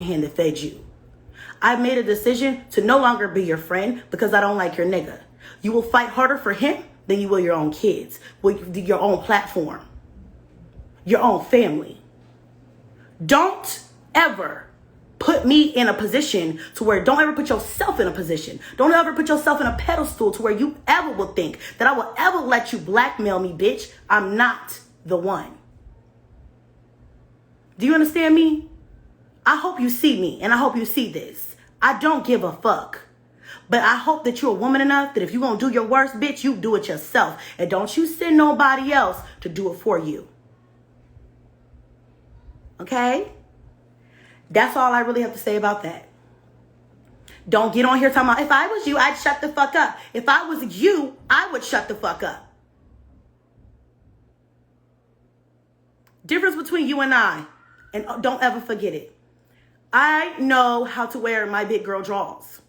hand that fed you. I made a decision to no longer be your friend because I don't like your nigga. You will fight harder for him than you will your own kids, with your own platform, your own family. Don't ever put me in a position to where, don't ever put yourself in a position. Don't ever put yourself in a pedestal to where you ever will think that I will ever let you blackmail me, bitch. I'm not the one. Do you understand me? I hope you see me, and I hope you see this. I don't give a fuck. But I hope that you're a woman enough that if you're going to do your worst, bitch, you do it yourself. And don't you send nobody else to do it for you. Okay? That's all I really have to say about that. Don't get on here talking about, if I was you, I'd shut the fuck up. If I was you, I would shut the fuck up. Difference between you and I, and don't ever forget it. I know how to wear my big girl drawers.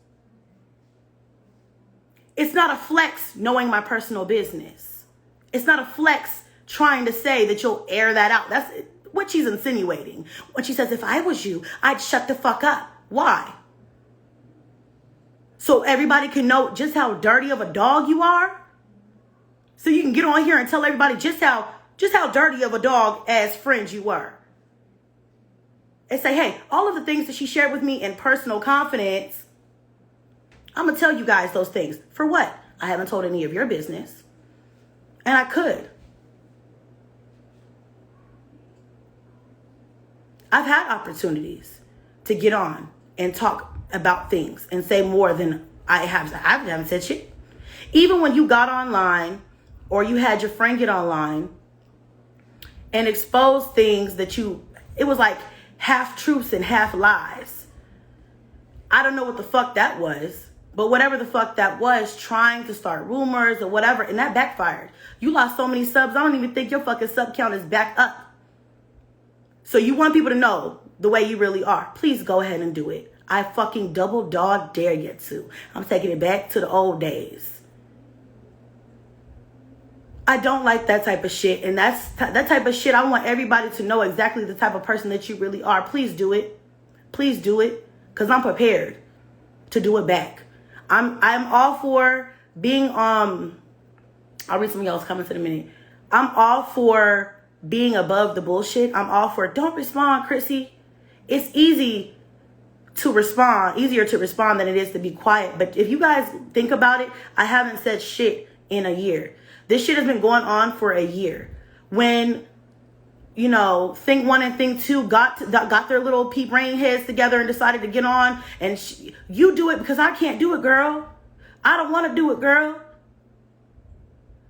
It's not a flex knowing my personal business. It's not a flex trying to say that you'll air that out. That's what she's insinuating. When she says, if I was you, I'd shut the fuck up. Why? So everybody can know just how dirty of a dog you are? So you can get on here and tell everybody just how dirty of a dog as friends you were. And say, hey, all of the things that she shared with me in personal confidence, I'm going to tell you guys those things. For what? I haven't told any of your business. And I could. I've had opportunities to get on and talk about things and say more than I have. I haven't said shit. Even when you got online or you had your friend get online and expose things that it was like half truths and half lies. I don't know what the fuck that was. But whatever the fuck that was, trying to start rumors or whatever, and that backfired. You lost so many subs, I don't even think your fucking sub count is back up. So you want people to know the way you really are. Please go ahead and do it. I fucking double dog dare you to. I'm taking it back to the old days. I don't like that type of shit. And that type of shit, I want everybody to know exactly the type of person that you really are. Please do it. Please do it. Because I'm prepared to do it back. I'm all for being, I'll read some of y'all's comments in a minute. I'm all for being above the bullshit. I'm all for, don't respond, Chrissy. It's easier to respond than it is to be quiet. But if you guys think about it, I haven't said shit in a year. This shit has been going on for a year. When, Think 1 and Think 2 got their little pea brain heads together and decided to get on. And you do it because I can't do it, girl. I don't want to do it, girl.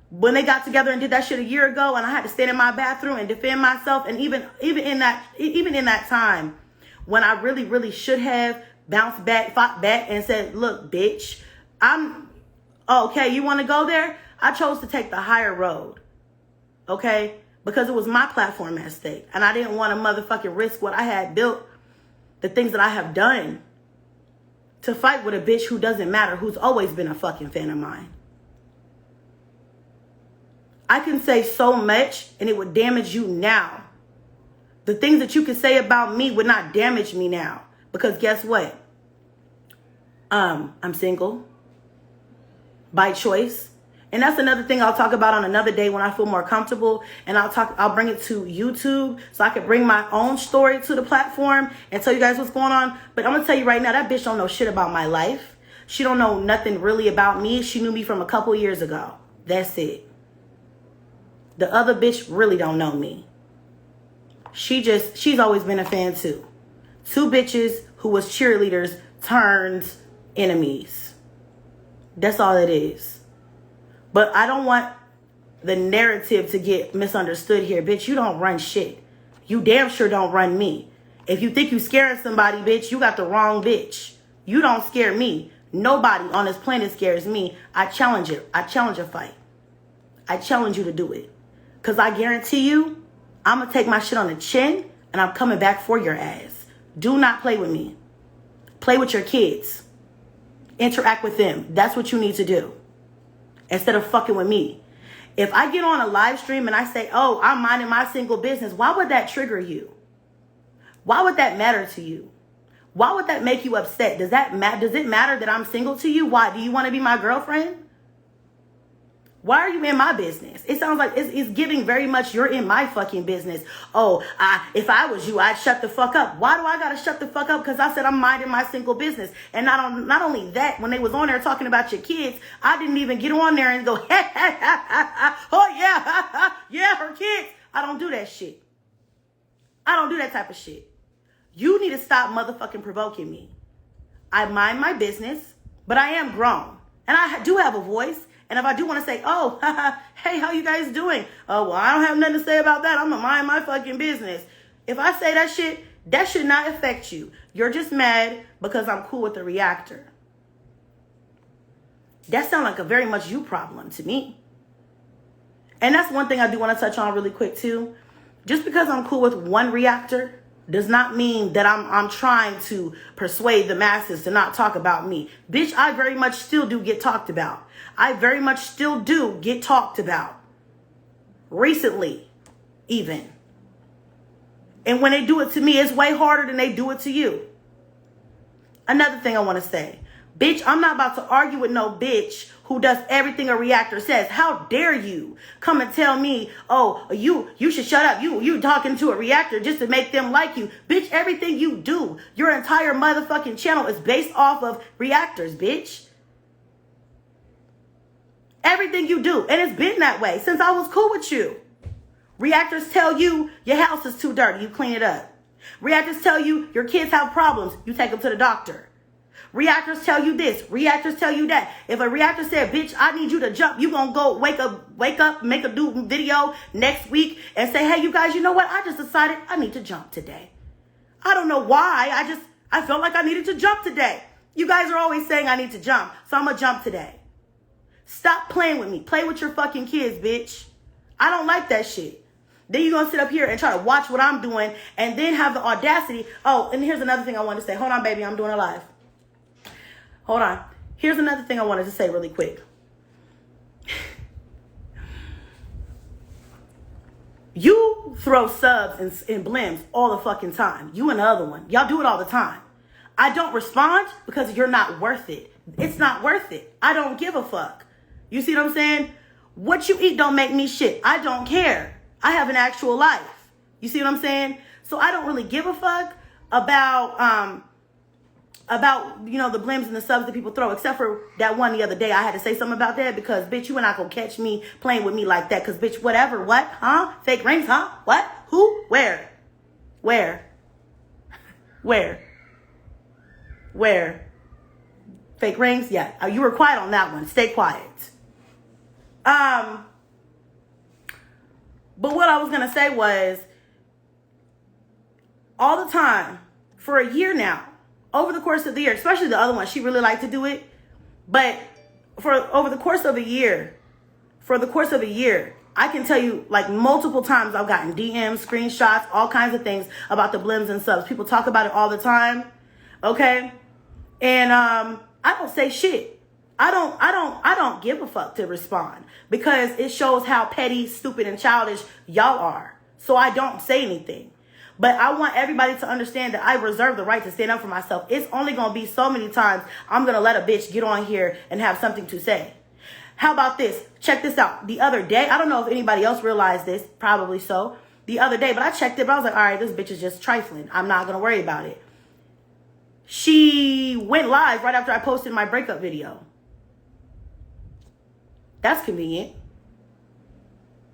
When they got together and did that shit a year ago, and I had to stand in my bathroom and defend myself, and even in that time, when I really, really should have bounced back, fought back, and said, "Look, bitch, okay. You want to go there?" I chose to take the higher road. Okay. Because it was my platform at stake. And I didn't want to motherfucking risk what I had built, the things that I have done, to fight with a bitch who doesn't matter, who's always been a fucking fan of mine. I can say so much and it would damage you now. The things that you can say about me would not damage me now. Because guess what? I'm single. By choice. And that's another thing I'll talk about on another day when I feel more comfortable. And I'll bring it to YouTube so I can bring my own story to the platform and tell you guys what's going on. But I'm going to tell you right now, that bitch don't know shit about my life. She don't know nothing really about me. She knew me from a couple years ago. That's it. The other bitch really don't know me. She's always been a fan too. Two bitches who was cheerleaders turned enemies. That's all it is. But I don't want the narrative to get misunderstood here. Bitch, you don't run shit. You damn sure don't run me. If you think you scaring somebody, bitch, you got the wrong bitch. You don't scare me. Nobody on this planet scares me. I challenge it. I challenge a fight. I challenge you to do it. Because I guarantee you, I'm going to take my shit on the chin and I'm coming back for your ass. Do not play with me. Play with your kids. Interact with them. That's what you need to do. Instead of fucking with me. If I get on a live stream and I say, oh, I'm minding my single business, why would that trigger you? Why would that matter to you? Why would that make you upset? Does it matter that I'm single to you? Why? Do you want to be my girlfriend? Why are you in my business? It sounds like it's giving very much you're in my fucking business. Oh, if I was you, I'd shut the fuck up. Why do I gotta shut the fuck up? Because I said I'm minding my single business. And not only that, when they was on there talking about your kids, I didn't even get on there and go, oh yeah, yeah, her kids. I don't do that shit. I don't do that type of shit. You need to stop motherfucking provoking me. I mind my business, but I am grown. And I do have a voice. And if I do want to say, oh, hey, how you guys doing? Oh, well, I don't have nothing to say about that. I'm going to mind my fucking business. If I say that shit, that should not affect you. You're just mad because I'm cool with the reactor. That sounds like a very much you problem to me. And that's one thing I do want to touch on really quick, too. Just because I'm cool with one reactor does not mean that I'm trying to persuade the masses to not talk about me. Bitch, I very much still do get talked about. I very much still do get talked about. Recently, even. And when they do it to me, it's way harder than they do it to you. Another thing I want to say. Bitch, I'm not about to argue with no bitch who does everything a reactor says. How dare you come and tell me, oh, you should shut up. You talking to a reactor just to make them like you. Bitch, everything you do, your entire motherfucking channel is based off of reactors, bitch. Everything you do. And it's been that way since I was cool with you. Reactors tell you your house is too dirty. You clean it up. Reactors tell you your kids have problems. You take them to the doctor. Reactors tell you this. Reactors tell you that. If a reactor said, bitch, I need you to jump, you gonna go wake up, make a new video next week and say, hey, you guys, you know what? I just decided I need to jump today. I don't know why. I felt like I needed to jump today. You guys are always saying I need to jump, so I'm gonna jump today. Stop playing with me. Play with your fucking kids, bitch. I don't like that shit. Then you're gonna sit up here and try to watch what I'm doing and then have the audacity. Oh, and here's another thing I wanted to say. Hold on, baby, I'm doing a live. Hold on. Here's another thing I wanted to say really quick. You throw subs and blims all the fucking time. You and the other one. Y'all do it all the time. I don't respond because you're not worth it. It's not worth it. I don't give a fuck. You see what I'm saying? What you eat don't make me shit. I don't care. I have an actual life. You see what I'm saying? So I don't really give a fuck about you know, the blims and the subs that people throw, except for that one the other day. I had to say something about that because, bitch, you are not gonna catch me playing with me like that. Because, bitch, whatever, what, huh? Fake rings, huh? What? Who? Where? Fake rings? Yeah, you were quiet on that one. Stay quiet. But what I was gonna say was, all the time, for a year now, over the course of the year, especially the other one, she really liked to do it. But over the course of a year, I can tell you, like, multiple times I've gotten DMs, screenshots, all kinds of things about the blims and subs. People talk about it all the time. Okay? And I don't say shit. I don't give a fuck to respond because it shows how petty, stupid, and childish y'all are. So I don't say anything. But I want everybody to understand that I reserve the right to stand up for myself. It's only going to be so many times I'm going to let a bitch get on here and have something to say. How about this? Check this out. The other day, I don't know if anybody else realized this. Probably so. The other day, but I checked it, but I was like, all right, this bitch is just trifling. I'm not going to worry about it. She went live right after I posted my breakup video. That's convenient.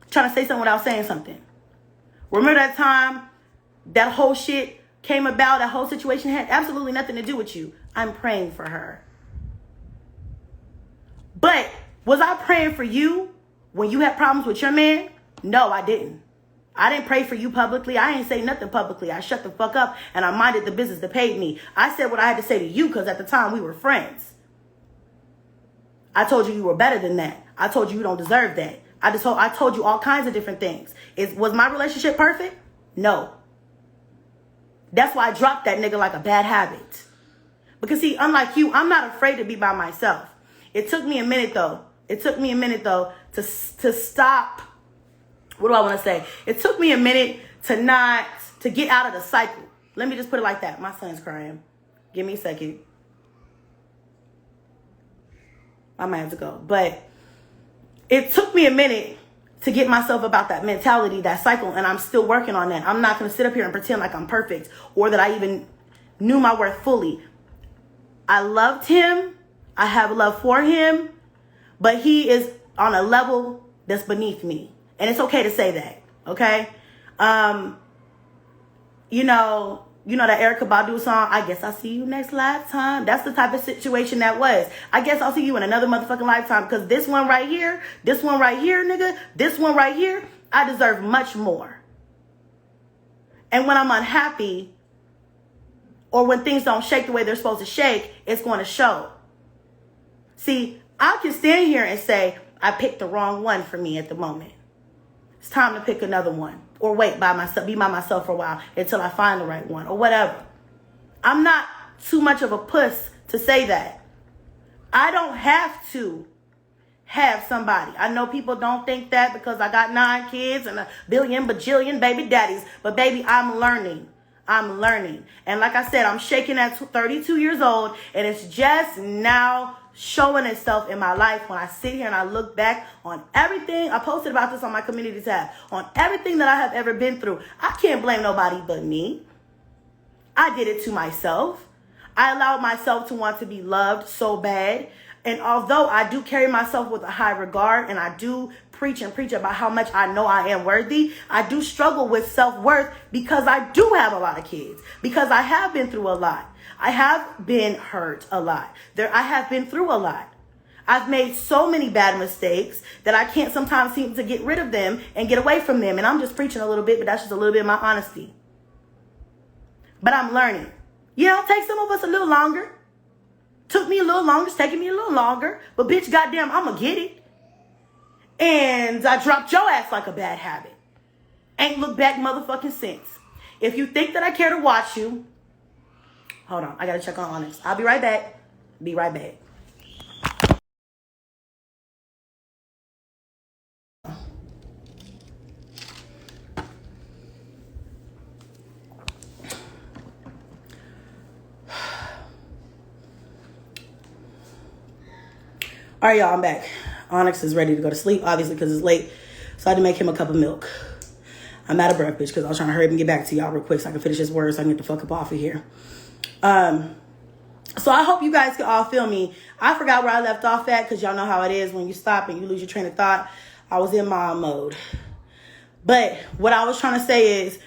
Trying to say something without saying something. Remember that time that whole shit came about, that whole situation had absolutely nothing to do with you. I'm praying for her. But was I praying for you when you had problems with your man? No, I didn't. I didn't pray for you publicly. I ain't say nothing publicly. I shut the fuck up and I minded the business that paid me. I said what I had to say to you because at the time we were friends. I told you were better than that. I told you don't deserve that. I told you all kinds of different things. Was my relationship perfect? No. That's why I dropped that nigga like a bad habit. Because see, unlike you, I'm not afraid to be by myself. It took me a minute though. To stop. What do I want to say? It took me a minute to get out of the cycle. Let me just put it like that. My son's crying. Give me a second. I might have to go. But it took me a minute to get myself about that mentality, that cycle, and I'm still working on that. I'm not going to sit up here and pretend like I'm perfect or that I even knew my worth fully. I loved him. I have love for him, but he is on a level that's beneath me. And it's okay to say that, okay? You know that Erykah Badu song, I guess I'll see you next lifetime. That's the type of situation that was. I guess I'll see you in another motherfucking lifetime, because this one right here, nigga, this one right here, I deserve much more. And when I'm unhappy, or when things don't shake the way they're supposed to shake, it's going to show. See, I can stand here and say, I picked the wrong one for me at the moment. It's time to pick another one. Or wait by myself, be by myself for a while until I find the right one, or whatever. I'm not too much of a puss to say that. I don't have to have somebody. I know people don't think that because I got 9 kids and a billion bajillion baby daddies. But baby, I'm learning. I'm learning. And like I said, I'm shaking at 32 years old, and it's just now showing itself in my life when I sit here and I look back on everything. I posted about this on my community tab, on everything that I have ever been through. I can't blame nobody but me. I did it to myself. I allowed myself to want to be loved so bad. And although I do carry myself with a high regard, and I do preach about how much I know I am worthy, I do struggle with self-worth because I do have a lot of kids, because I have been through a lot. I have been hurt a lot. I have been through a lot. I've made so many bad mistakes that I can't sometimes seem to get rid of them and get away from them. And I'm just preaching a little bit, but that's just a little bit of my honesty. But I'm learning. Yeah, it'll take some of us a little longer. Took me a little longer. It's taking me a little longer. But bitch, goddamn, I'm going to get it. And I dropped your ass like a bad habit. Ain't looked back motherfucking since. If you think that I care to watch you, hold on. I got to check on Onyx. I'll be right back. Be right back. All right, y'all, I'm back. Onyx is ready to go to sleep, obviously, because it's late. So I had to make him a cup of milk. I'm out of breath, bitch, because I was trying to hurry up and get back to y'all real quick so I can finish this word so I can get the fuck up off of here. So I hope you guys can all feel me. I forgot where I left off at, because y'all know how it is when you stop and you lose your train of thought. I was in mom mode. But what I was trying to say is,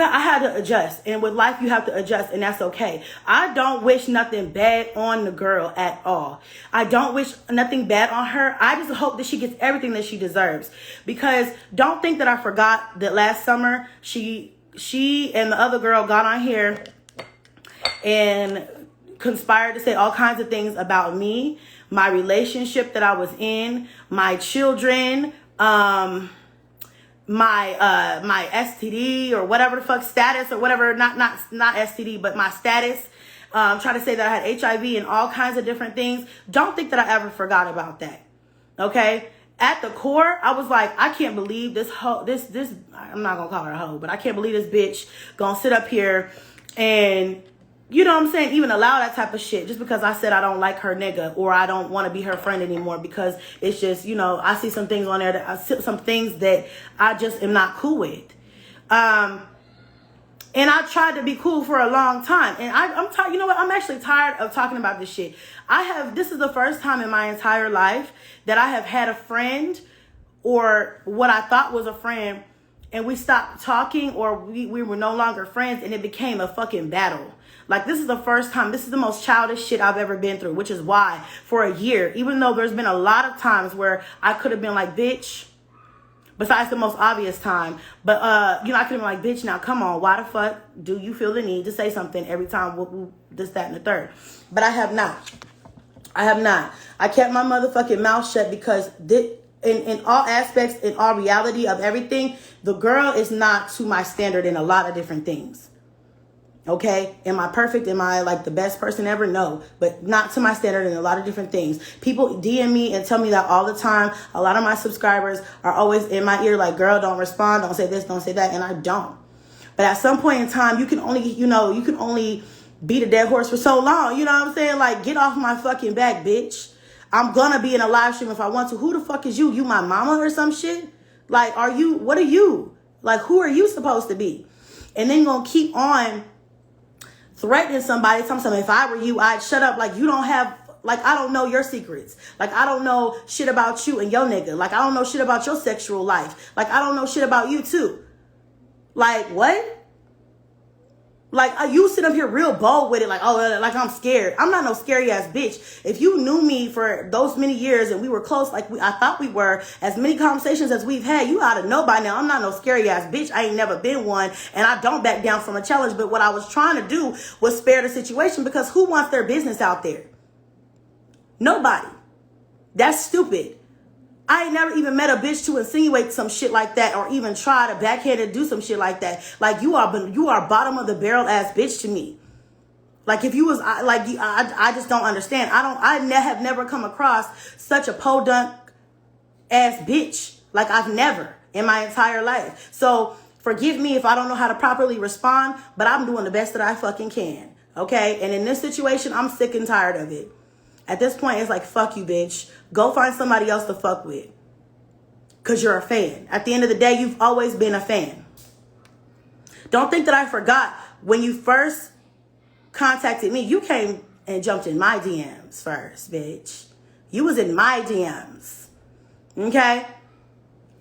I had to adjust, and with life you have to adjust, and that's okay. I don't wish nothing bad on the girl at all. I don't wish nothing bad on her. I just hope that she gets everything that she deserves, because don't think that I forgot that last summer she and the other girl got on here and conspired to say all kinds of things about me, my relationship that I was in, my children, my STD or whatever the fuck status or whatever, not STD, but my status, try to say that I had HIV and all kinds of different things. Don't think that I ever forgot about that. Okay. At the core, I was like, I can't believe this hoe, this, I'm not gonna call her a hoe, but I can't believe this bitch gonna sit up here and, you know what I'm saying, even allow that type of shit just because I said I don't like her nigga or I don't want to be her friend anymore, because it's just, I see some things on there that I see some things that I just am not cool with. And I tried to be cool for a long time, and I'm tired. You know what? I'm actually tired of talking about this shit. This is the first time in my entire life that I have had a friend, or what I thought was a friend, and we stopped talking, or we were no longer friends, and it became a fucking battle. Like, this is the first time. This is the most childish shit I've ever been through, which is why for a year, even though there's been a lot of times where I could have been like, bitch, besides the most obvious time, but, I could have been like, bitch, now come on, why the fuck do you feel the need to say something every time, this, that, and the third? But I have not. I kept my motherfucking mouth shut because in all aspects, in all reality of everything, the girl is not to my standard in a lot of different things. Okay, am I perfect? Am I like the best person ever? No, but not to my standard in a lot of different things. People DM me and tell me that all the time. A lot of my subscribers are always in my ear like, girl, don't respond, don't say this, don't say that, and I don't. But at some point in time, you can only, you can only beat a dead horse for so long. You know what I'm saying? Like, get off my fucking back, bitch. I'm gonna be in a live stream if I want to. Who the fuck is you? You my mama or some shit? Like, what are you? Like, who are you supposed to be? And then you're gonna keep on threatening somebody, telling something, if I were you, I'd shut up. Like, you don't have, like, I don't know your secrets. Like, I don't know shit about you and your nigga. Like, I don't know shit about your sexual life. Like, I don't know shit about you too. Like, what? Like, you sit up here real bold with it, like, oh, like I'm scared. I'm not no scary ass bitch. If you knew me for those many years and we were close, like I thought we were, as many conversations as we've had, you ought to know by now, I'm not no scary ass bitch. I ain't never been one, and I don't back down from a challenge. But what I was trying to do was spare the situation, because who wants their business out there? Nobody. That's stupid. I ain't never even met a bitch to insinuate some shit like that, or even try to backhand and do some shit like that. Like, you are bottom of the barrel ass bitch to me. Like, if you was like, I just don't understand. I have never come across such a podunk ass bitch. Like, I've never in my entire life. So forgive me if I don't know how to properly respond, but I'm doing the best that I fucking can. Okay. And in this situation, I'm sick and tired of it. At this point, it's like, fuck you, bitch. Go find somebody else to fuck with. Because you're a fan. At the end of the day, you've always been a fan. Don't think that I forgot when you first contacted me. You came and jumped in my DMs first, bitch. You was in my DMs. Okay?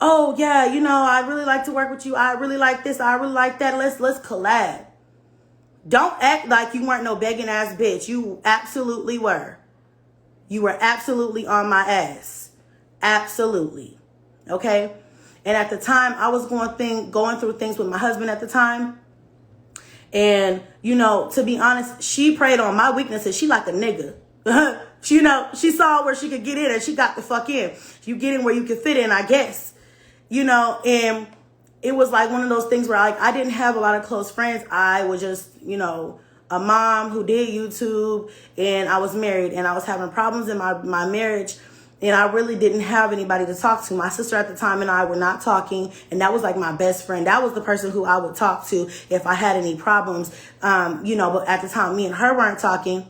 Oh, yeah, I really like to work with you. I really like this. I really like that. Let's collab. Don't act like you weren't no begging ass bitch. You absolutely were. You were absolutely on my ass. Absolutely. Okay? And at the time, I was going through things with my husband at the time. And, to be honest, she preyed on my weaknesses. She like a nigga. She saw where she could get in, and she got the fuck in. You get in where you can fit in, I guess. And it was like one of those things where I didn't have a lot of close friends. I was just, a mom who did YouTube, and I was married, and I was having problems in my marriage, and I really didn't have anybody to talk to. My sister at the time and I were not talking, and that was like my best friend. That was the person who I would talk to if I had any problems, but at the time, me and her weren't talking.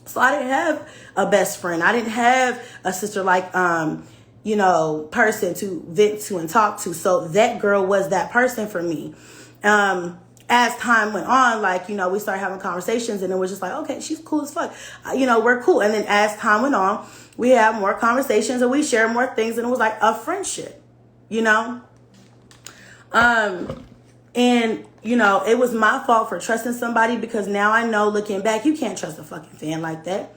So I didn't have a best friend. I didn't have a sister like, person to vent to and talk to. So that girl was that person for me. As time went on, we started having conversations, and it was just like, okay, she's cool as fuck. We're cool. And then as time went on, we had more conversations and we shared more things, and it was like a friendship, And, it was my fault for trusting somebody, because now I know, looking back, you can't trust a fucking fan like that.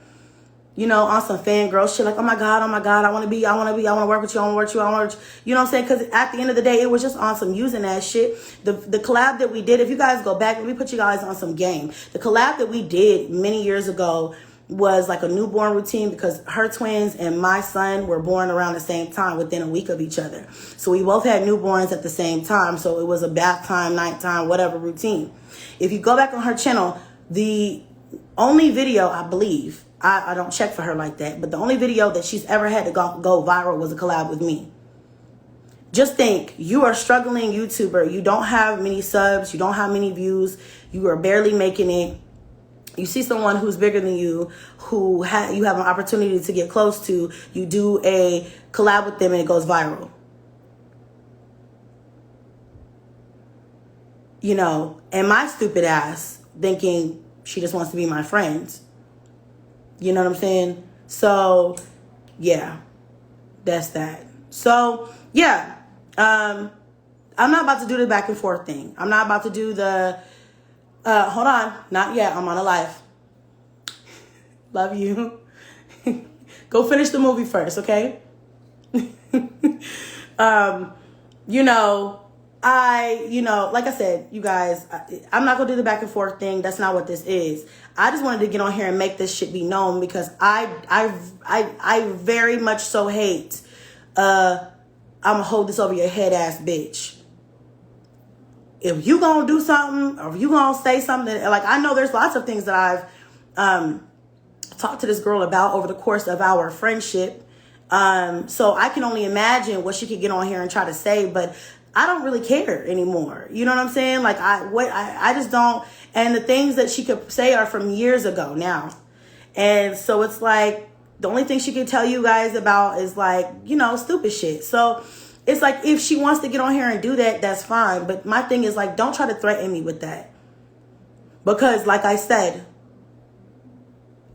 On some fangirl shit, like, oh my God, I want to work with you, I want to work with you, you know what I'm saying? Because at the end of the day, it was just on some using that shit. The collab that we did, if you guys go back, let me put you guys on some game. The collab that we did many years ago was like a newborn routine, because her twins and my son were born around the same time, within a week of each other. So we both had newborns at the same time. So it was a bath time, nighttime, whatever routine. If you go back on her channel, the only video, I believe, I don't check for her like that, but the only video that she's ever had to go viral was a collab with me. Just think, you are a struggling YouTuber. You don't have many subs. You don't have many views. You are barely making it. You see someone who's bigger than you, who you have an opportunity to get close to. You do a collab with them and it goes viral. And my stupid ass thinking she just wants to be my friend. You know what I'm saying? So, yeah, that's that. So, yeah, I'm not about to do the back and forth thing. I'm not about to do the, hold on, not yet. I'm on a live. Love you. Go finish the movie first, okay? Like I said, you guys, I'm not gonna do the back and forth thing. That's not what this is. I just wanted to get on here and make this shit be known, because I very much so hate I'm gonna hold this over your head ass bitch. If you gonna do something, or if you gonna say something, like, I know there's lots of things that I've talked to this girl about over the course of our friendship. So I can only imagine what she could get on here and try to say. But I don't really care anymore. You know what I'm saying? Like, I just don't. And the things that she could say are from years ago now. And so it's like, the only thing she can tell you guys about is like, you know, stupid shit. So it's like, if she wants to get on here and do that, that's fine. But my thing is like, don't try to threaten me with that. Because like I said,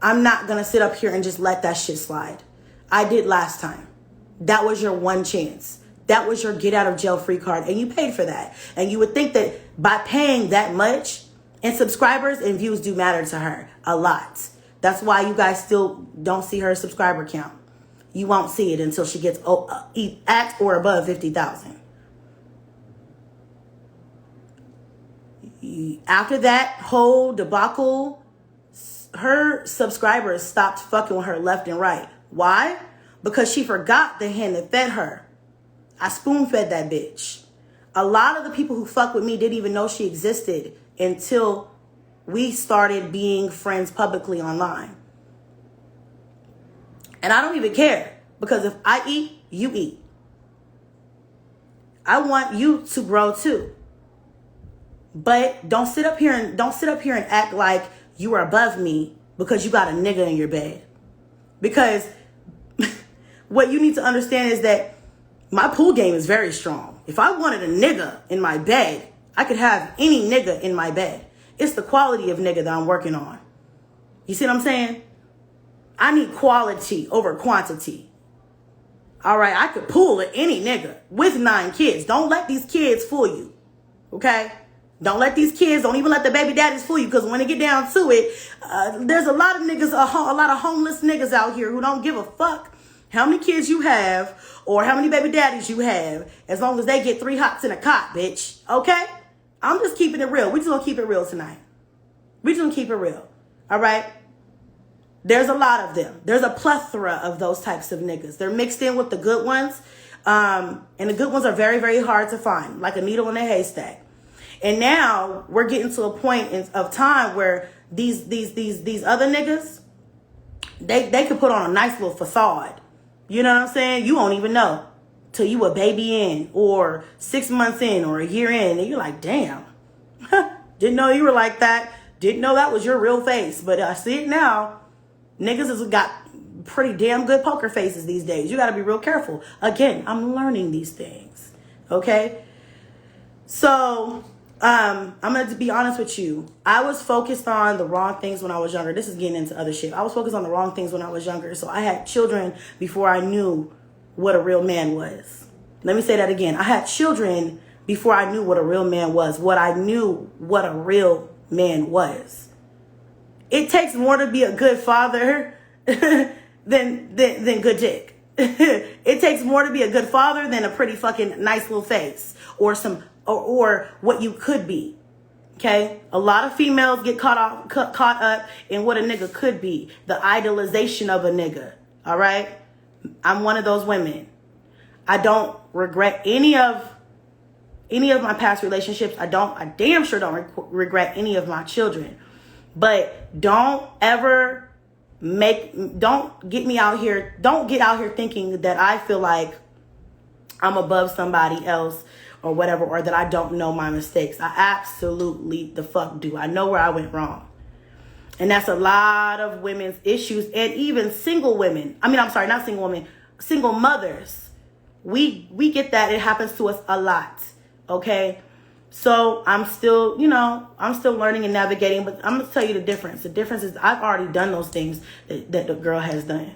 I'm not going to sit up here and just let that shit slide. I did last time. That was your one chance. That was your get out of jail free card. And you paid for that. And you would think that by paying that much, and subscribers and views do matter to her a lot. That's why you guys still don't see her subscriber count. You won't see it until she gets at or above 50,000. After that whole debacle, her subscribers stopped fucking with her left and right. Why? Because she forgot the hand that fed her. I spoon fed that bitch. A lot of the people who fuck with me didn't even know she existed until we started being friends publicly online. And I don't even care, because if I eat, you eat. I want you to grow too. But don't sit up here and act like you are above me because you got a nigga in your bed. Because what you need to understand is that my pool game is very strong. If I wanted a nigga in my bed, I could have any nigga in my bed. It's the quality of nigga that I'm working on. You see what I'm saying? I need quality over quantity. All right, I could pull at any nigga with 9 kids. Don't let these kids fool you. Okay? Don't let these kids, don't even let the baby daddies fool you, because when they get down to it, there's a lot of niggas, a lot of homeless niggas out here who don't give a fuck how many kids you have or how many baby daddies you have, as long as they get 3 hots in a cot, bitch. Okay? I'm just keeping it real. We just gonna keep it real tonight. We just gonna keep it real. All right? There's a lot of them. There's a plethora of those types of niggas. They're mixed in with the good ones. And the good ones are very, very hard to find, like a needle in a haystack. And now we're getting to a point of time where these other niggas, they could put on a nice little facade. You know what I'm saying? You won't even know till you a baby in, or 6 months in, or a year in, and you're like, damn, didn't know you were like that. Didn't know that was your real face, but I see it now. Niggas has got pretty damn good poker faces these days. You got to be real careful. Again, I'm learning these things. Okay? So, I'm going to be honest with you. I was focused on the wrong things when I was younger. This is getting into other shit. I was focused on the wrong things when I was younger. So I had children before I knew what a real man was. Let me say that again. I had children before I knew what a real man was. What I knew what a real man was. It takes more to be a good father than good dick. It takes more to be a good father than a pretty fucking nice little face or or what you could be. Okay? A lot of females get caught up in what a nigga could be, the idolization of a nigga. All right? I'm one of those women. I don't regret any of my past relationships. I damn sure don't regret any of my children. But don't get out here thinking that I feel like I'm above somebody else or whatever, or that I don't know my mistakes. I absolutely the fuck do. I know where I went wrong. And that's a lot of women's issues, and even single women. Not single women, single mothers. We get that. It happens to us a lot. Okay? So I'm still learning and navigating, but I'm going to tell you the difference. The difference is I've already done those things that the girl has done.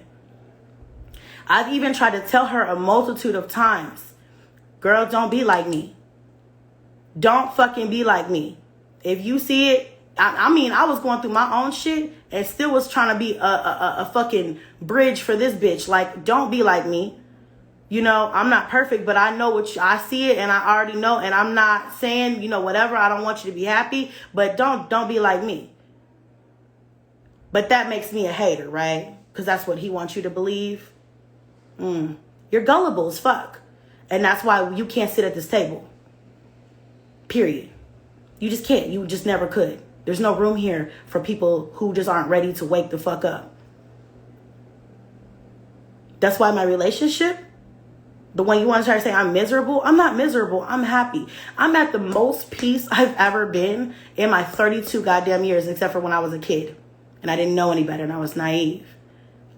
I've even tried to tell her a multitude of times, girl, don't be like me. Don't fucking be like me. If you see it, I was going through my own shit and still was trying to be a fucking bridge for this bitch. Like, don't be like me. You know, I'm not perfect, but I know I see it, and I already know, and I'm not saying, whatever. I don't want you to be happy, but don't be like me. But that makes me a hater, right? Because that's what he wants you to believe. You're gullible as fuck. And that's why you can't sit at this table. Period. You just can't. You just never could. There's no room here for people who just aren't ready to wake the fuck up. That's why my relationship The one you want to try to say I'm miserable? I'm not miserable. I'm happy. I'm at the most peace I've ever been in my 32 goddamn years, except for when I was a kid and I didn't know any better and I was naive.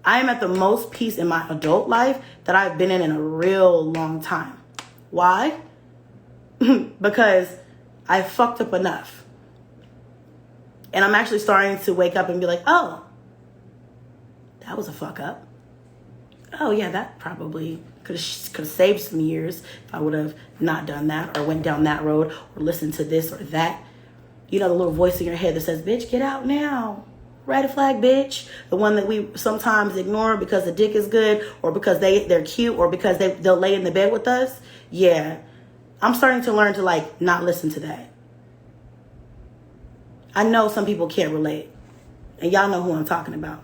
I am at the most peace in my adult life that I've been in a real long time. Why? Because I fucked up enough. And I'm actually starting to wake up and be like, oh, that was a fuck up. Oh yeah, that probably could have saved some years if I would have not done that or went down that road or listened to this or that. You know, the little voice in your head that says, bitch, get out now. Red flag, bitch. The one that we sometimes ignore because the dick is good or because they're cute or because they'll lay in the bed with us. Yeah, I'm starting to learn to like not listen to that. I know some people can't relate. And y'all know who I'm talking about.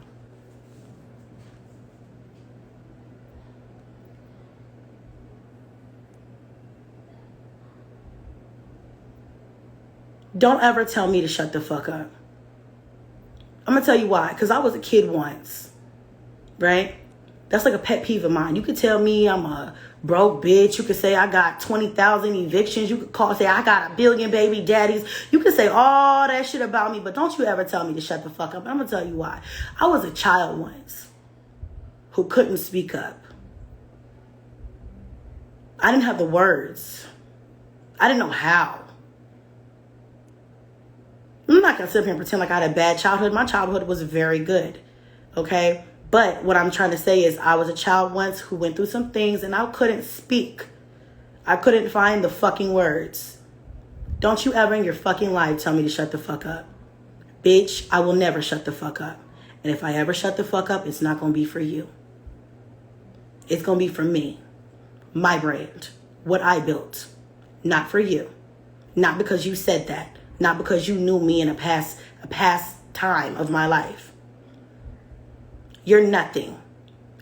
Don't ever tell me to shut the fuck up. I'm going to tell you why. Because I was a kid once. Right? That's like a pet peeve of mine. You could tell me I'm a broke bitch. You could say I got 20,000 evictions. You could say I got 1 billion baby daddies. You could say all that shit about me. But don't you ever tell me to shut the fuck up. I'm going to tell you why. I was a child once who couldn't speak up. I didn't have the words. I didn't know how. I'm not going to sit here and pretend like I had a bad childhood. My childhood was very good. Okay? But what I'm trying to say is I was a child once who went through some things and I couldn't speak. I couldn't find the fucking words. Don't you ever in your fucking life tell me to shut the fuck up. Bitch, I will never shut the fuck up. And if I ever shut the fuck up, it's not going to be for you. It's going to be for me. My brand. What I built. Not for you. Not because you said that. Not because you knew me in a past time of my life. You're nothing.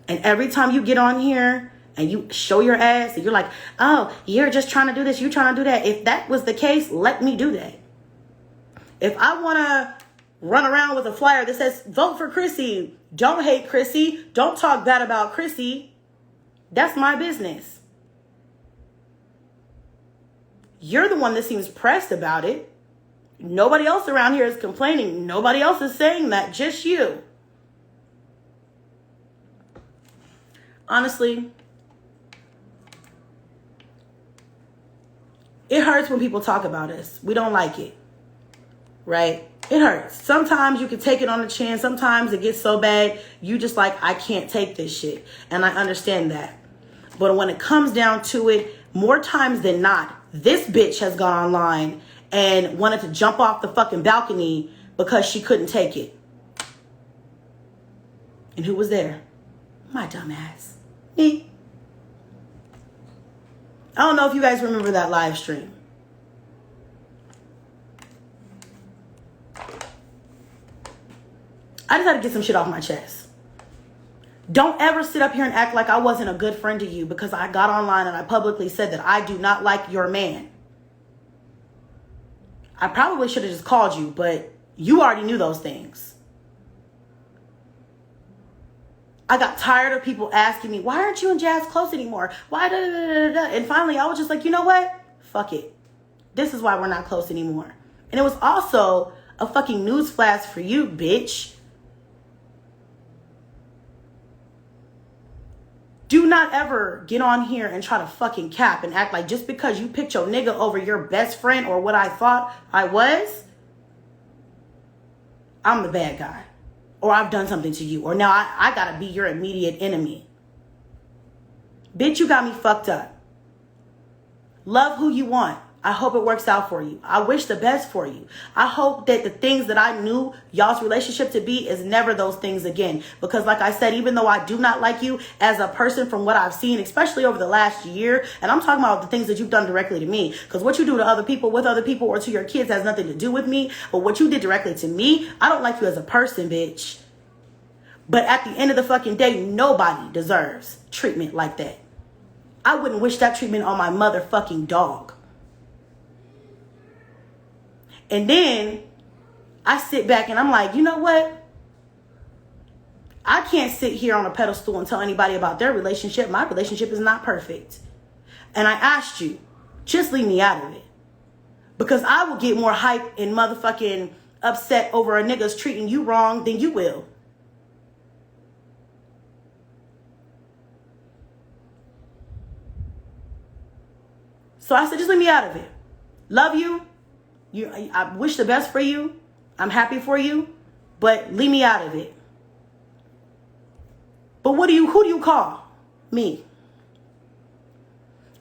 And every time you get on here and you show your ass and you're like, oh, you're just trying to do this, you're trying to do that. If that was the case, let me do that. If I want to run around with a flyer that says, vote for Chrissy, don't hate Chrissy, don't talk bad about Chrissy, that's my business. You're the one that seems pressed about it. Nobody else around here is complaining. Nobody else is saying that, just you. Honestly, it hurts when people talk about us. We don't like it, right? It hurts. Sometimes you can take it on the chin. Sometimes it gets so bad, you just like, I can't take this shit. And I understand that. But when it comes down to it, more times than not, this bitch has gone online and wanted to jump off the fucking balcony because she couldn't take it. And who was there? My dumb ass. Me. I don't know if you guys remember that live stream. I just had to get some shit off my chest. Don't ever sit up here and act like I wasn't a good friend to you because I got online and I publicly said that I do not like your man. I probably should have just called you, but you already knew those things. I got tired of people asking me, why aren't you and Jazz close anymore? Why da da da da da? And finally, I was just like, you know what? Fuck it. This is why we're not close anymore. And it was also a fucking newsflash for you, bitch. Do not ever get on here and try to fucking cap and act like just because you picked your nigga over your best friend or what I thought I was, I'm the bad guy. Or I've done something to you. Or now I gotta be your immediate enemy. Bitch, you got me fucked up. Love who you want. I hope it works out for you. I wish the best for you. I hope that the things that I knew y'all's relationship to be is never those things again. Because like I said, even though I do not like you as a person from what I've seen, especially over the last year, and I'm talking about the things that you've done directly to me. Because what you do to other people, with other people, or to your kids has nothing to do with me. But what you did directly to me, I don't like you as a person, bitch. But at the end of the fucking day, nobody deserves treatment like that. I wouldn't wish that treatment on my motherfucking dog. And then I sit back and I'm like, you know what? I can't sit here on a pedestal and tell anybody about their relationship. My relationship is not perfect. And I asked you, just leave me out of it. Because I will get more hype and motherfucking upset over a nigga's treating you wrong than you will. So I said, just leave me out of it. Love you. I wish the best for you. I'm happy for you. But leave me out of it. But who do you call? Me.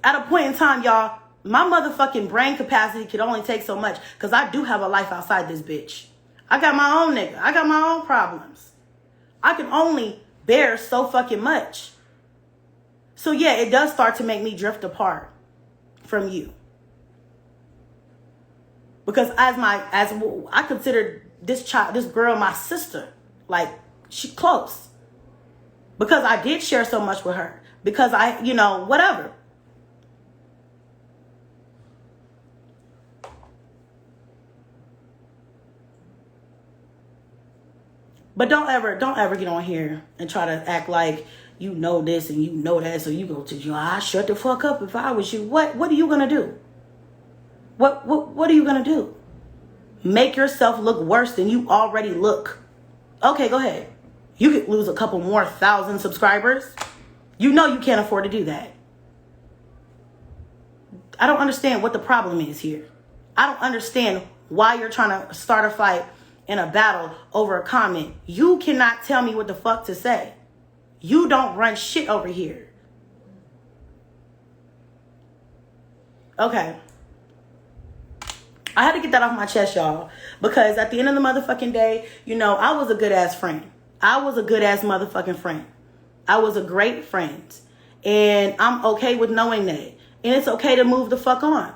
At a point in time, y'all, my motherfucking brain capacity could only take so much. Because I do have a life outside this bitch. I got my own nigga. I got my own problems. I can only bear so fucking much. So yeah, it does start to make me drift apart from you. Because as I consider this girl my sister. Like, she close. Because I did share so much with her. Because whatever. But don't ever get on here and try to act like you know this and you know that, so you go to jail. I shut the fuck up if I was you. What are you gonna do? What are you gonna do? Make yourself look worse than you already look. Okay, go ahead. You could lose a couple more 1,000 subscribers. You know you can't afford to do that. I don't understand what the problem is here. I don't understand why you're trying to start a fight in a battle over a comment. You cannot tell me what the fuck to say. You don't run shit over here. Okay. I had to get that off my chest, y'all. Because at the end of the motherfucking day, I was a good ass friend. I was a good ass motherfucking friend. I was a great friend. And I'm okay with knowing that. And it's okay to move the fuck on.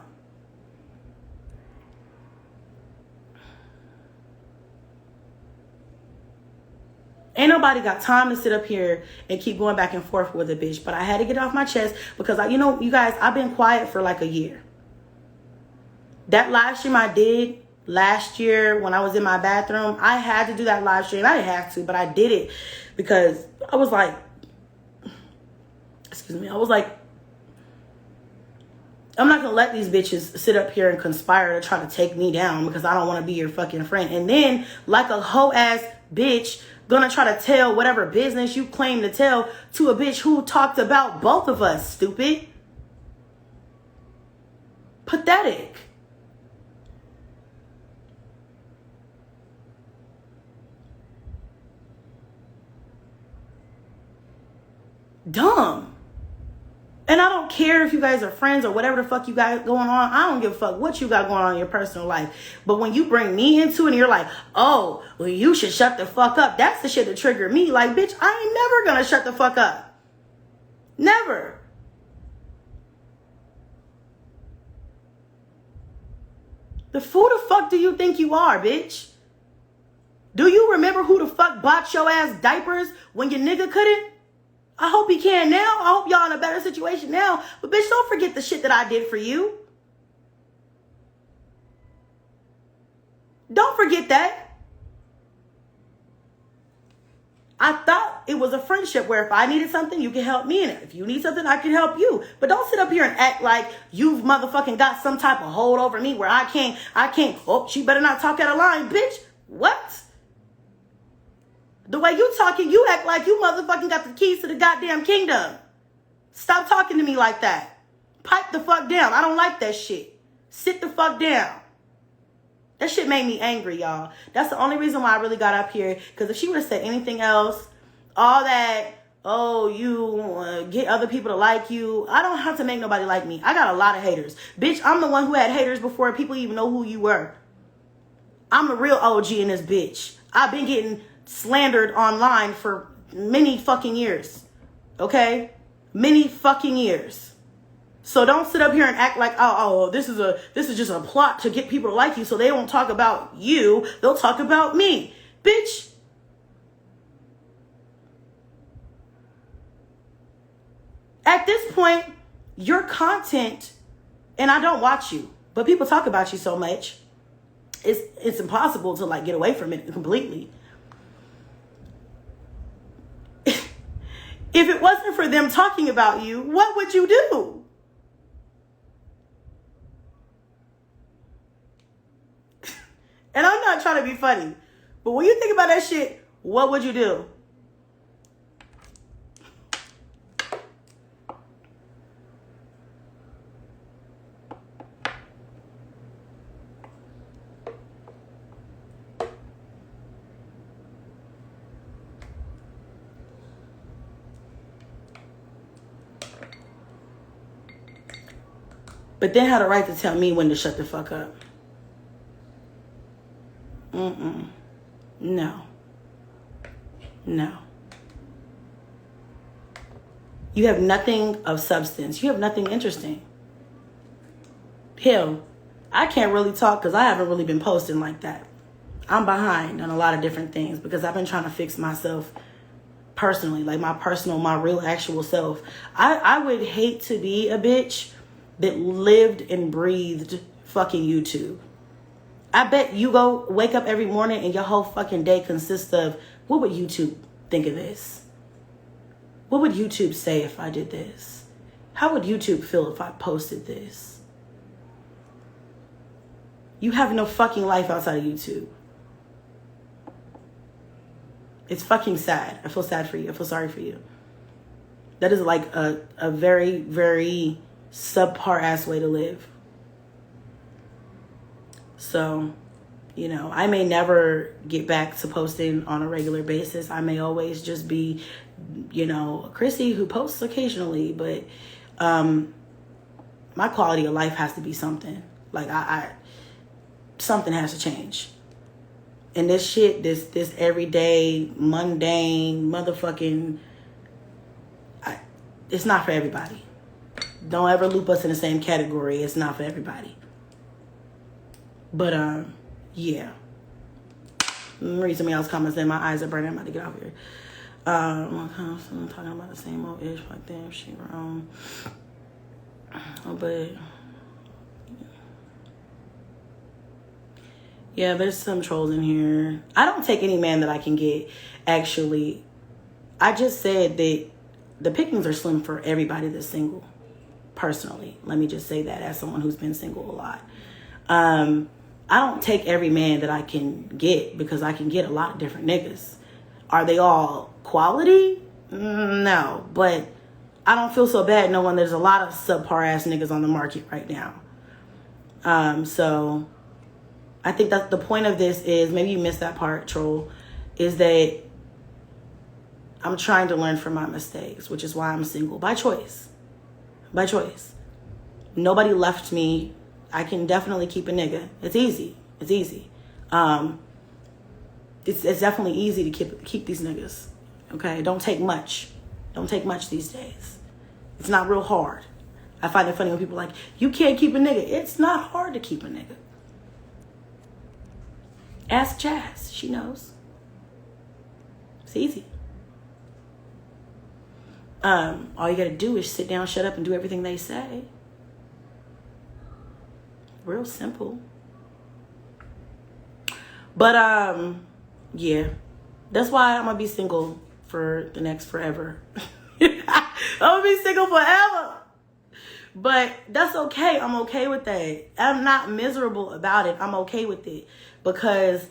Ain't nobody got time to sit up here and keep going back and forth with a bitch. But I had to get it off my chest because, you guys, I've been quiet for like a year. That live stream I did last year when I was in my bathroom, I had to do that live stream. I didn't have to, but I did it because I was like, I'm not going to let these bitches sit up here and conspire to try to take me down because I don't want to be your fucking friend. And then, like a hoe ass bitch, gonna try to tell whatever business you claim to tell to a bitch who talked about both of us, stupid. Pathetic. Dumb. And I don't care if you guys are friends or whatever the fuck you got going on. I don't give a fuck what you got going on in your personal life. But when you bring me into it and you're like, oh, well, you should shut the fuck up. That's the shit that triggered me. Like, bitch, I ain't never gonna shut the fuck up. Never. Who the fuck do you think you are, bitch? Do you remember who the fuck bought your ass diapers when your nigga couldn't? I hope he can now. I hope y'all in a better situation now. But bitch, don't forget the shit that I did for you. Don't forget that. I thought it was a friendship where if I needed something, you can help me in it. If you need something, I can help you. But don't sit up here and act like you've motherfucking got some type of hold over me where I can't. Oh, she better not talk out of line, bitch. What? The way you talking, you act like you motherfucking got the keys to the goddamn kingdom. Stop talking to me like that. Pipe the fuck down. I don't like that shit. Sit the fuck down. That shit made me angry, y'all. That's the only reason why I really got up here. Because if she would have said anything else, all that, oh, you get other people to like you. I don't have to make nobody like me. I got a lot of haters. Bitch, I'm the one who had haters before people even know who you were. I'm the real OG in this bitch. I've been getting slandered online for many fucking years. Okay? Many fucking years. So don't sit up here and act like, oh, this is just a plot to get people to like you so they won't talk about you. They'll talk about me. Bitch. At this point, your content, and I don't watch you, but people talk about you so much, it's impossible to like get away from it completely. If it wasn't for them talking about you, what would you do? And I'm not trying to be funny, but when you think about that shit, what would you do? But then had a right to tell me when to shut the fuck up. No. No. You have nothing of substance. You have nothing interesting. Hell, I can't really talk because I haven't really been posting like that. I'm behind on a lot of different things because I've been trying to fix myself personally, like my real actual self. I would hate to be a bitch that lived and breathed fucking YouTube. I bet you go wake up every morning and your whole fucking day consists of, what would YouTube think of this? What would YouTube say if I did this? How would YouTube feel if I posted this? You have no fucking life outside of YouTube. It's fucking sad. I feel sad for you. I feel sorry for you. That is like a very, very subpar ass way to live. So, you know, I may never get back to posting on a regular basis. I may always just be, you know, Chrissy who posts occasionally, but my quality of life has to be something. Like something has to change. And this shit, this everyday, mundane, motherfucking, it's not for everybody. Don't ever loop us in the same category. It's not for everybody. But, yeah. Read some of y'all's comments and my eyes are burning. I'm about to get out of here. I'm talking about the same old ish, like damn, she wrong. But, yeah, there's some trolls in here. I don't take any man that I can get, actually. I just said that the pickings are slim for everybody that's single. Personally, let me just say that as someone who's been single a lot. I don't take every man that I can get because I can get a lot of different niggas. Are they all quality? No, but I don't feel so bad knowing there's a lot of subpar ass niggas on the market right now. So I think that the point of this is, maybe you missed that part, troll, is that I'm trying to learn from my mistakes, which is why I'm single by choice. By choice. Nobody left me. I can definitely keep a nigga. It's easy. It's easy. It's definitely easy to keep these niggas. Okay? Don't take much. Don't take much these days. It's not real hard. I find it funny when people are like, you can't keep a nigga. It's not hard to keep a nigga. Ask Jazz. She knows. It's easy. All you gotta do is sit down, shut up, and do everything they say. Real simple. But yeah, that's why I'm gonna be single for the next forever. I'm gonna be single forever. But that's okay. I'm okay with that. I'm not miserable about it. I'm okay with it, because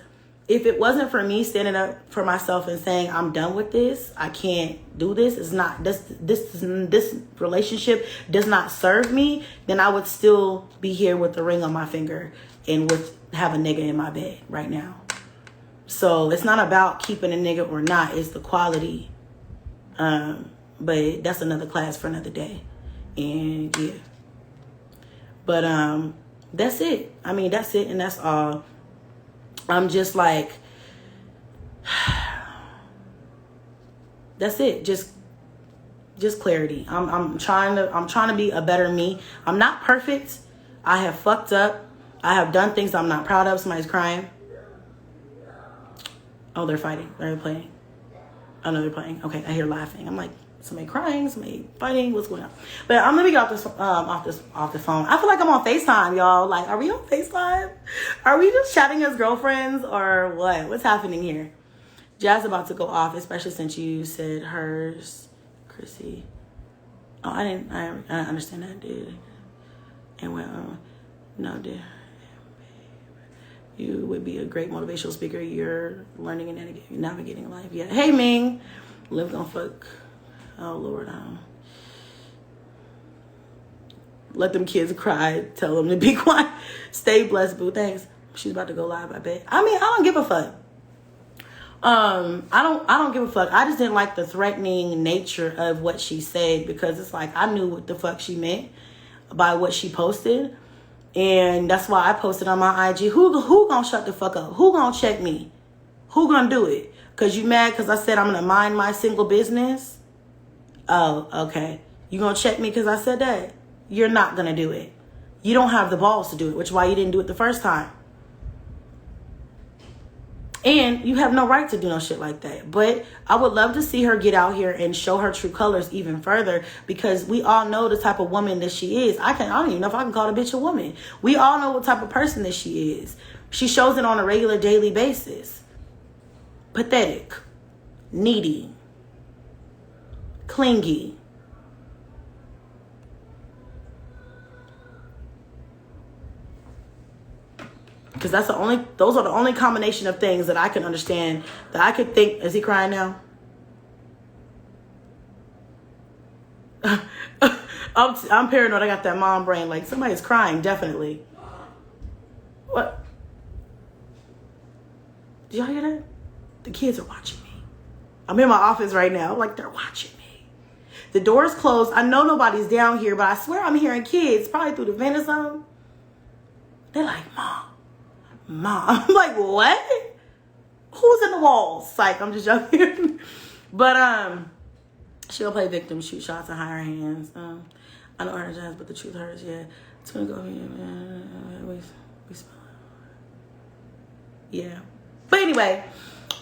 if it wasn't for me standing up for myself and saying, I'm done with this, I can't do this, it's not, this relationship does not serve me, then I would still be here with the ring on my finger and have a nigga in my bed right now. So it's not about keeping a nigga or not, it's the quality. But that's another class for another day. And yeah. But that's it. I mean, that's it and that's all. I'm just like, that's it. Just clarity. I'm trying to be a better me. I'm not perfect. I have fucked up. I have done things I'm not proud of. Somebody's crying. Oh, they're fighting. They're playing. Oh no, they're playing. Okay, I hear laughing. I'm like, somebody crying, somebody fighting. What's going on? But I'm gonna get off the phone. I feel like I'm on FaceTime, y'all. Like, are we on FaceTime? Are we just chatting as girlfriends or what? What's happening here? Jazz about to go off, especially since you said hers Chrissy. Oh, I didn't understand that, dude. And well, no, dude. You would be a great motivational speaker. You're learning and navigating life. Yeah. Hey, Ming. Live gonna fuck. Oh, Lord. Let them kids cry. Tell them to be quiet. Stay blessed, boo. Thanks. She's about to go live, I bet. I mean, I don't give a fuck. I don't give a fuck. I just didn't like the threatening nature of what she said, because it's like I knew what the fuck she meant by what she posted. And that's why I posted on my IG, who gonna shut the fuck up? Who gonna check me? Who gonna do it? Cause you mad cause I said I'm gonna mind my single business? Oh, okay. You gonna check me cause I said that? You're not gonna do it. You don't have the balls to do it, which is why you didn't do it the first time. And you have no right to do no shit like that. But I would love to see her get out here and show her true colors even further, because we all know the type of woman that she is. I don't even know if I can call the bitch a woman. We all know what type of person that she is. She shows it on a regular daily basis. Pathetic. Needy. Clingy. Because those are the only combination of things that I can understand, that I could think. Is he crying now? I'm paranoid. I got that mom brain. Like, somebody's crying, definitely. What? Did y'all hear that? The kids are watching me. I'm in my office right now. Like, they're watching me. The door's closed. I know nobody's down here, but I swear I'm hearing kids, probably through the vent or something. They're like, Mom. I'm like, what? Who's in the walls? Psych, I'm just joking. But she'll play victim, shoot shots and hide her hands. I know her jazz, but the truth hurts. Yeah, it's gonna go here. We smell it. Yeah, but anyway,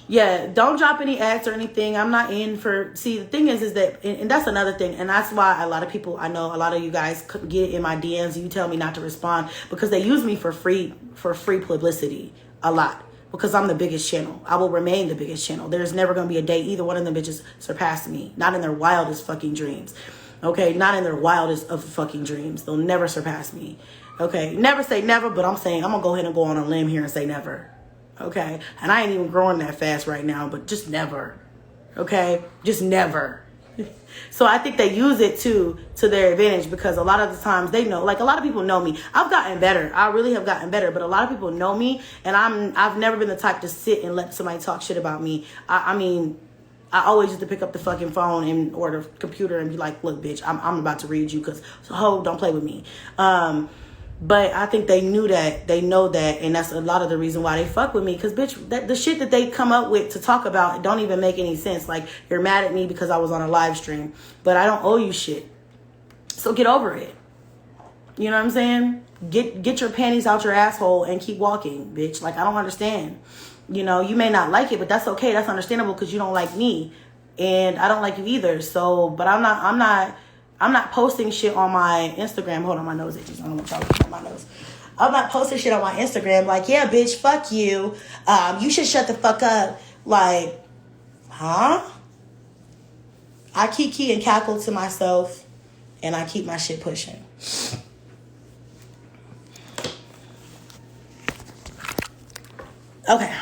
yeah, don't drop any ads or anything. I'm not in for. See, the thing is that, and that's another thing, and that's why a lot of people, I know a lot of you guys get in my DMs. You tell me not to respond because they use me for free publicity a lot, because I'm the biggest channel. I will remain the biggest channel. There's never gonna be a day either one of them bitches surpass me. Not in their wildest fucking dreams. Okay, not in their wildest of fucking dreams. They'll never surpass me. Okay, never say never, but I'm saying I'm gonna go ahead and go on a limb here and say never. Okay, and I ain't even growing that fast right now, but just never. Okay, just never. So I think they use it to their advantage, because a lot of the times they know, like, a lot of people know me. I've gotten better. I really have gotten better, but a lot of people know me, and I've never been the type to sit and let somebody talk shit about me. I mean, I always used to pick up the fucking phone or the computer and be like, look, bitch, I'm about to read you, because don't play with me. But I think they knew that, they know that, and that's a lot of the reason why they fuck with me. Because, bitch, the shit that they come up with to talk about don't even make any sense. Like, you're mad at me because I was on a live stream, but I don't owe you shit. So get over it. You know what I'm saying? Get your panties out your asshole and keep walking, bitch. Like, I don't understand. You know, you may not like it, but that's okay. That's understandable, because you don't like me, and I don't like you either. So, but I'm not posting shit on my Instagram. Hold on, my nose itches. I don't want y'all looking at my nose. I'm not posting shit on my Instagram like, yeah, bitch, fuck you. You should shut the fuck up. Like, huh? I kiki and cackle to myself, and I keep my shit pushing. Okay.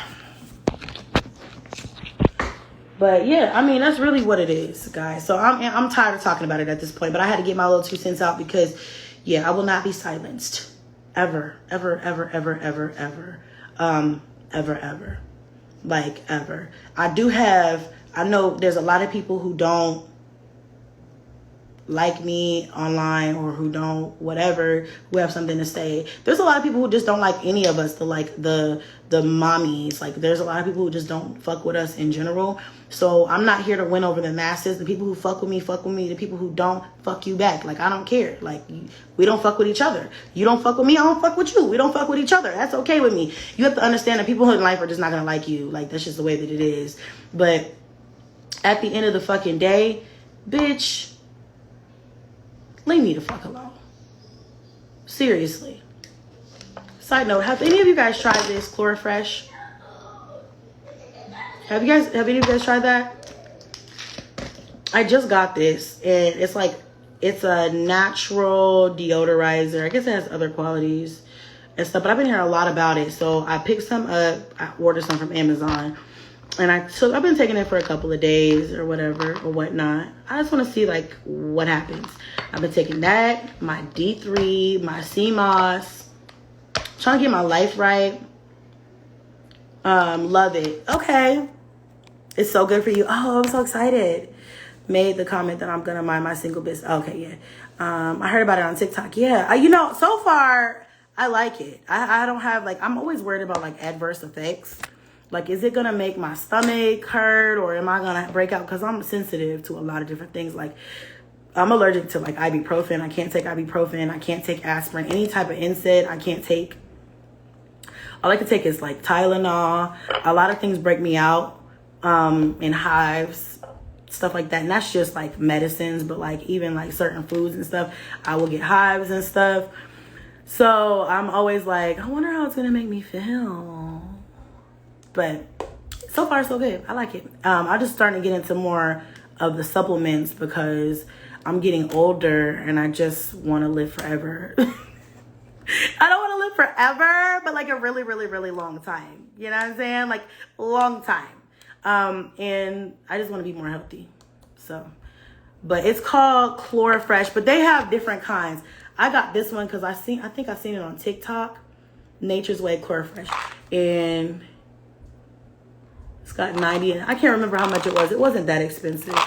But yeah, I mean, that's really what it is, guys. So I'm tired of talking about it at this point, but I had to get my little 2 cents out, because yeah, I will not be silenced. Ever, ever, ever, ever, ever, ever. Ever, ever. Like, ever. I know there's a lot of people who don't like me online, or who don't whatever, who have something to say. There's a lot of people who just don't like any of us, the mommies. Like, there's a lot of people who just don't fuck with us in general. So I'm not here to win over the masses. The people who fuck with me, fuck with me. The people who don't, fuck you back. Like, I don't care. Like, we don't fuck with each other. You don't fuck with me, I don't fuck with you. We don't fuck with each other. That's okay with me. You have to understand that people in life are just not gonna like you. Like, that's just the way that it is. But at the end of the fucking day, bitch, leave me the fuck alone. Seriously. Side note, have any of you guys tried this Chlorofresh? Have any of you guys tried that? I just got this, and it's like, it's a natural deodorizer. I guess it has other qualities and stuff, but I've been hearing a lot about it. So I picked some up. I ordered some from Amazon, and I've been taking it for a couple of days or whatever or whatnot. I just want to see like what happens. I've been taking that, my D3, my CMOS, trying to get my life right. Love it. Okay, it's so good for you. Oh, I'm so excited. Made the comment that I'm gonna mind my single business. Okay, yeah. I heard about it on TikTok. Yeah, you know, so far I like it. I don't have like, I'm always worried about like adverse effects. Like, is it gonna make my stomach hurt, or am I gonna break out? Because I'm sensitive to a lot of different things. Like, I'm allergic to like ibuprofen. I can't take ibuprofen. I can't take aspirin. Any type of NSAID I can't take. All I can take is like Tylenol. A lot of things break me out in hives, stuff like that. And that's just like medicines, but like even like certain foods and stuff, I will get hives and stuff. So I'm always like, I wonder how it's gonna make me feel. But so far so good. I like it. I'm just starting to get into more of the supplements because I'm getting older and I just want to live forever. I don't want to live forever, but like a really, really, really long time. You know what I'm saying? Like long time. And I just want to be more healthy. So, but it's called Chlorofresh, but they have different kinds. I got this one because I think I seen it on TikTok, Nature's Way Chlorofresh, and it's got 90. I can't remember how much it was. It wasn't that expensive.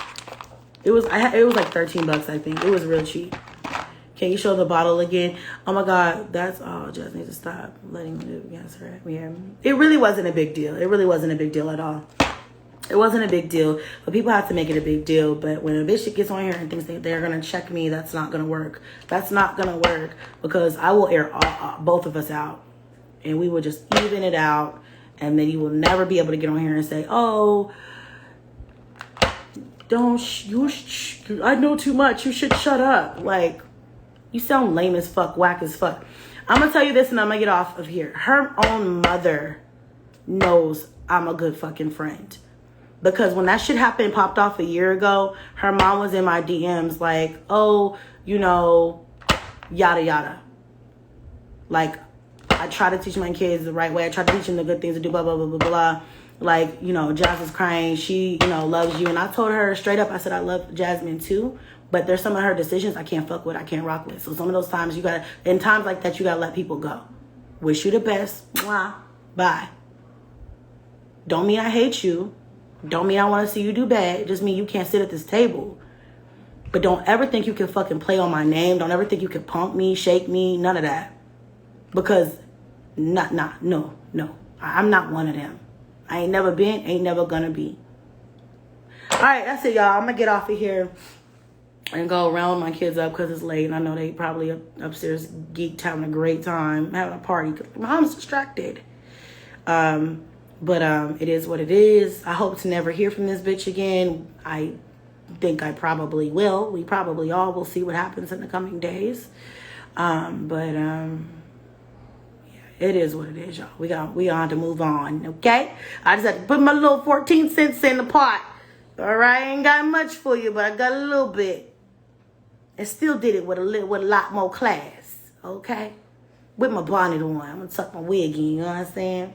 It was like 13 bucks, I think. It was real cheap. Can you show the bottle again? Oh my God, that's all. Just need to stop letting me do against her. Yeah, it really wasn't a big deal. It really wasn't a big deal at all. It wasn't a big deal, but people have to make it a big deal. But when a bitch gets on here and thinks they're going to check me, that's not going to work. That's not going to work, because I will air both of us out, and we will just even it out. And then you will never be able to get on here and say, oh, I know too much. You should shut up. Like, you sound lame as fuck, whack as fuck. I'm going to tell you this and I'm going to get off of here. Her own mother knows I'm a good fucking friend. Because when that shit happened, popped off a year ago, her mom was in my DMs like, oh, you know, yada, yada. Like, I try to teach my kids the right way. I try to teach them the good things to do, blah, blah, blah, blah, blah. Like, you know, Jazz is crying. She, you know, loves you. And I told her straight up, I said, I love Jasmine too. But there's some of her decisions I can't fuck with. I can't rock with. So some of those times in times like that, you got to let people go. Wish you the best. Mwah. Bye. Don't mean I hate you. Don't mean I want to see you do bad. It just mean you can't sit at this table. But don't ever think you can fucking play on my name. Don't ever think you can punk me, shake me, none of that. Because, no. I'm not one of them. I ain't never been, ain't never gonna be. All right, that's it, y'all. I'm gonna get off of here and go round my kids up because it's late. And I know they probably upstairs geeked, having a great time, having a party. Mom's distracted. But it is what it is. I hope to never hear from this bitch again. I think I probably will. We probably all will see what happens in the coming days. It is what it is, y'all. We got to move on, okay? I just had to put my little 14 cents in the pot. All right, I ain't got much for you, but I got a little bit. And still did it with a lot more class, okay? With my bonnet on. I'm gonna tuck my wig in, you know what I'm saying?